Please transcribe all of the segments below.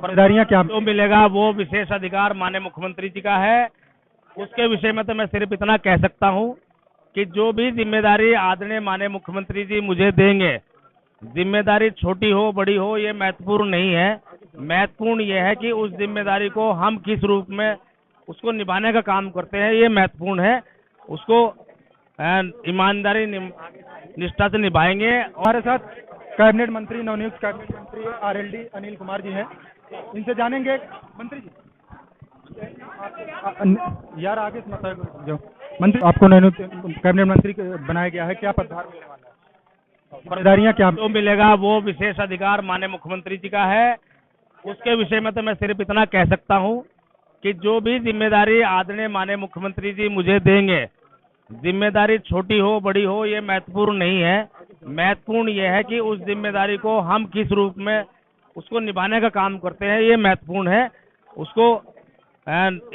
जिम्मेदारियां क्या जो मिलेगा वो विशेष अधिकार माननीय मुख्यमंत्री जी का है। उसके विषय में तो मैं सिर्फ इतना कह सकता हूं कि जो भी जिम्मेदारी आदरणीय माननीय मुख्यमंत्री जी मुझे देंगे, जिम्मेदारी छोटी हो बड़ी हो ये महत्वपूर्ण नहीं है। महत्वपूर्ण ये है कि उस जिम्मेदारी को हम किस रूप में उसको निभाने का काम करते हैं, ये महत्वपूर्ण है। उसको ईमानदारी निष्ठा से निभाएंगे। हमारे साथ कैबिनेट मंत्री, नवनियुक्त कैबिनेट मंत्री आरएलडी अनिल कुमार जी हैं। इनसे जानेंगे। मंत्री जी, यार आगे सुना जो मंत्री आपको नवनियुक्त कैबिनेट मंत्री बनाया गया है, क्या पदभार मिलने वाला है? जिम्मेदारियां क्या जो मिलेगा वो विशेष अधिकार माननीय मुख्यमंत्री जी का है। उसके विषय में तो मैं सिर्फ इतना कह सकता हूं कि जो भी जिम्मेदारी आदरणीय माननीय मुख्यमंत्री जी मुझे देंगे, जिम्मेदारी छोटी हो बड़ी हो ये महत्वपूर्ण नहीं है। महत्वपूर्ण ये है कि उस जिम्मेदारी को हम किस रूप में उसको निभाने का काम करते हैं, ये महत्वपूर्ण है। उसको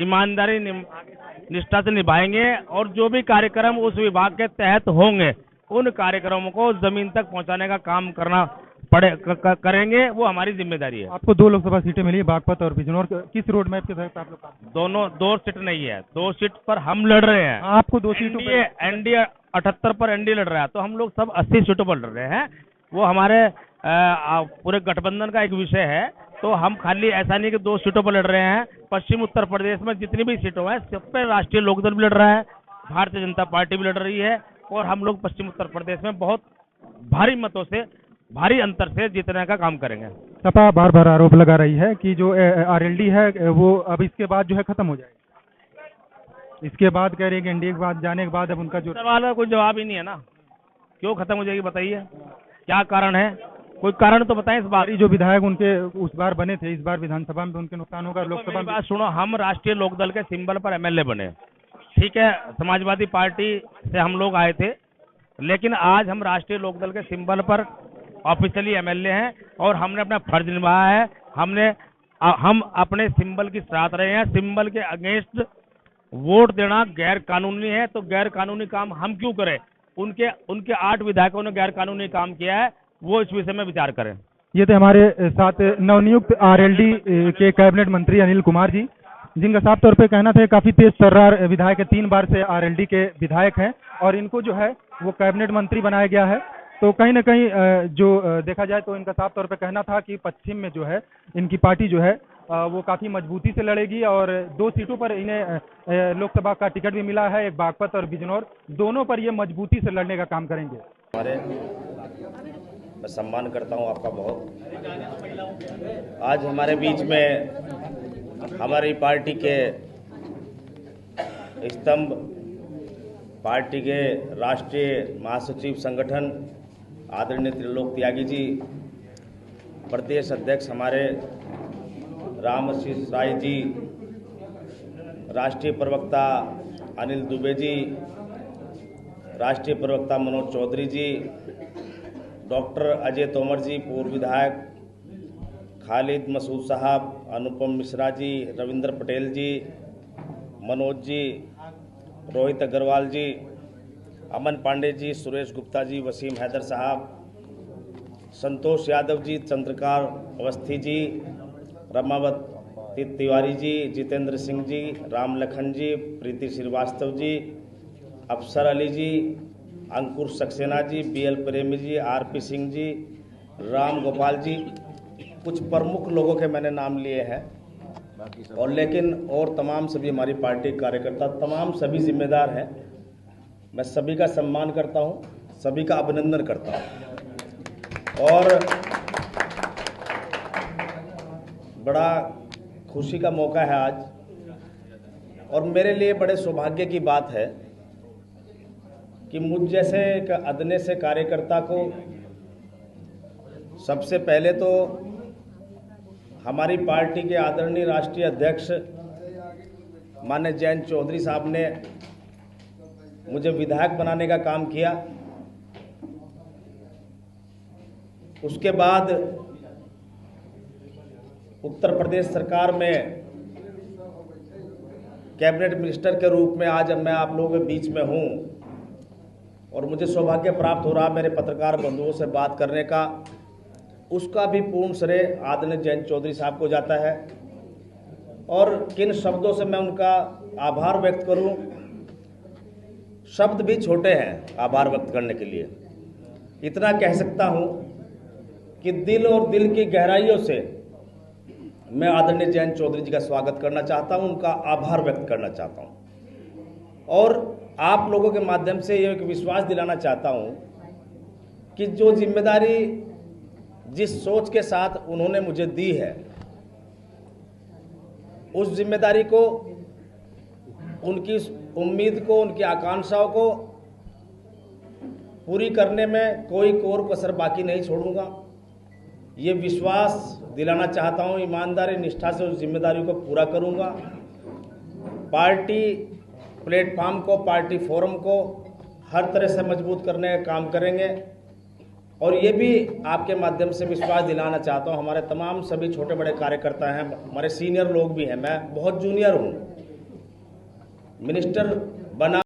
ईमानदारी निष्ठा से निभाएंगे और जो भी कार्यक्रम उस विभाग के तहत होंगे उन कार्यक्रमों को जमीन तक पहुंचाने का काम करना करेंगे, वो हमारी जिम्मेदारी है। आपको 2 लोकसभा सीटें मिली है, बागपत और बिजनौर। किस रोड मैप के तहत आप लोग? दोनों 2 सीट नहीं है, 2 सीट पर हम लड़ रहे हैं। आपको 2 सीटों पर एनडीए 78 पर एनडीए लड़ रहा है, तो हम लोग सब 80 सीटों पर लड़ रहे हैं। वो हमारे पूरे गठबंधन का एक विषय है। तो हम खाली ऐसा नहीं कि 2 सीटों पर लड़ रहे हैं। पश्चिम उत्तर प्रदेश में जितनी भी सीटों हैं सब पे राष्ट्रीय लोकदल भी लड़ रहा है, भारतीय जनता पार्टी भी लड़ रही है और हम लोग पश्चिम उत्तर प्रदेश में बहुत भारी मतों से, भारी अंतर से जीतने का काम करेंगे। सपा बार बार आरोप लगा रही है कि जो आरएलडी है वो अब इसके बाद जो है खत्म हो जाएगी। इसके बाद कह रही है कि एनडीए के बाद जाने के बाद अब उनका जो सवाल है कोई जवाब ही नहीं है ना। क्यों खत्म हो जाएगी बताइए, क्या कारण है? कोई कारण तो बताएं। इस बार जो विधायक उनके उस बार बने थे, इस बार विधानसभा में उनके नुकसान होगा। लोकसभा में बात सुनो, हम राष्ट्रीय लोकदल के सिंबल पर एमएलए बने, ठीक है। समाजवादी पार्टी से हम लोग आए थे, लेकिन आज हम राष्ट्रीय लोकदल के सिंबल पर ऑफिशियली एमएलए हैं और हमने अपना फर्ज निभाया है। हम अपने सिंबल की साथ रहे हैं। सिंबल के अगेंस्ट वोट देना गैर कानूनी है, तो गैर कानूनी काम हम क्यों करें? उनके 8 विधायकों ने गैर कानूनी काम किया है, वो इस विषय में विचार करें। ये थे हमारे साथ नवनियुक्त आरएलडी के कैबिनेट मंत्री अनिल कुमार जी, जिनका साफ तौर पे कहना था काफी तेज तर्रार विधायक है, 3 बार से आरएलडी के विधायक हैं और इनको जो है वो कैबिनेट मंत्री बनाया गया है। तो कहीं ना कहीं जो देखा जाए तो इनका साफ तौर पे कहना था कि पश्चिम में जो है इनकी पार्टी जो है वो काफी मजबूती से लड़ेगी और 2 सीटों पर इन्हें लोकसभा का टिकट भी मिला है, एक बागपत और बिजनौर, दोनों पर ये मजबूती से लड़ने का काम करेंगे। मैं सम्मान करता हूं आपका बहुत। आज हमारे बीच में हमारी पार्टी के स्तंभ, पार्टी के राष्ट्रीय महासचिव संगठन आदरणीय त्रिलोक त्यागी जी, प्रदेश अध्यक्ष हमारे रामआशीष राय जी, राष्ट्रीय प्रवक्ता अनिल दुबे जी, राष्ट्रीय प्रवक्ता मनोज चौधरी जी, डॉक्टर अजय तोमर जी, पूर्व विधायक खालिद मसूद साहब, अनुपम मिश्रा जी, रविंद्र पटेल जी, मनोज जी, रोहित अग्रवाल जी, अमन पांडे जी, सुरेश गुप्ता जी, वसीम हैदर साहब, संतोष यादव जी, चंद्रकार अवस्थी जी, रमावती तिवारी जी, जितेंद्र सिंह जी, राम लखन जी, प्रीति श्रीवास्तव जी, अफसर अली जी, अंकुर सक्सेना जी, बीएल प्रेमी जी, आरपी सिंह जी, राम गोपाल जी, कुछ प्रमुख लोगों के मैंने नाम लिए हैं और लेकिन और तमाम सभी हमारी पार्टी कार्यकर्ता, तमाम सभी जिम्मेदार हैं। मैं सभी का सम्मान करता हूं, सभी का अभिनंदन करता हूं और बड़ा खुशी का मौका है आज और मेरे लिए बड़े सौभाग्य की बात है कि मुझ जैसे एक अदने से कार्यकर्ता को सबसे पहले तो हमारी पार्टी के आदरणीय राष्ट्रीय अध्यक्ष माननीय जयंत चौधरी साहब ने मुझे विधायक बनाने का काम किया। उसके बाद उत्तर प्रदेश सरकार में कैबिनेट मिनिस्टर के रूप में आज मैं आप लोगों के बीच में हूं और मुझे सौभाग्य प्राप्त हो रहा मेरे पत्रकार बंधुओं से बात करने का उसका भी पूर्ण श्रेय आदरणीय जयंत चौधरी साहब को जाता है। और किन शब्दों से मैं उनका आभार व्यक्त करूं, शब्द भी छोटे हैं आभार व्यक्त करने के लिए। इतना कह सकता हूं कि दिल और दिल की गहराइयों से मैं आदरणीय जयंत चौधरी जी का स्वागत करना चाहता हूं, उनका आभार व्यक्त करना चाहता हूं और आप लोगों के माध्यम से ये एक विश्वास दिलाना चाहता हूं कि जो जिम्मेदारी जिस सोच के साथ उन्होंने मुझे दी है, उस जिम्मेदारी को, उनकी उम्मीद को, उनकी आकांक्षाओं को पूरी करने में कोई कोर कसर बाकी नहीं छोड़ूंगा। ये विश्वास दिलाना चाहता हूं, ईमानदारी निष्ठा से उस जिम्मेदारी को पूरा करूंगा। पार्टी प्लेटफॉर्म को, पार्टी फोरम को हर तरह से मजबूत करने का काम करेंगे। और ये भी आपके माध्यम से विश्वास दिलाना चाहता हूं, हमारे तमाम सभी छोटे बड़े कार्यकर्ता हैं, हमारे सीनियर लोग भी हैं, मैं बहुत जूनियर हूं, मिनिस्टर बना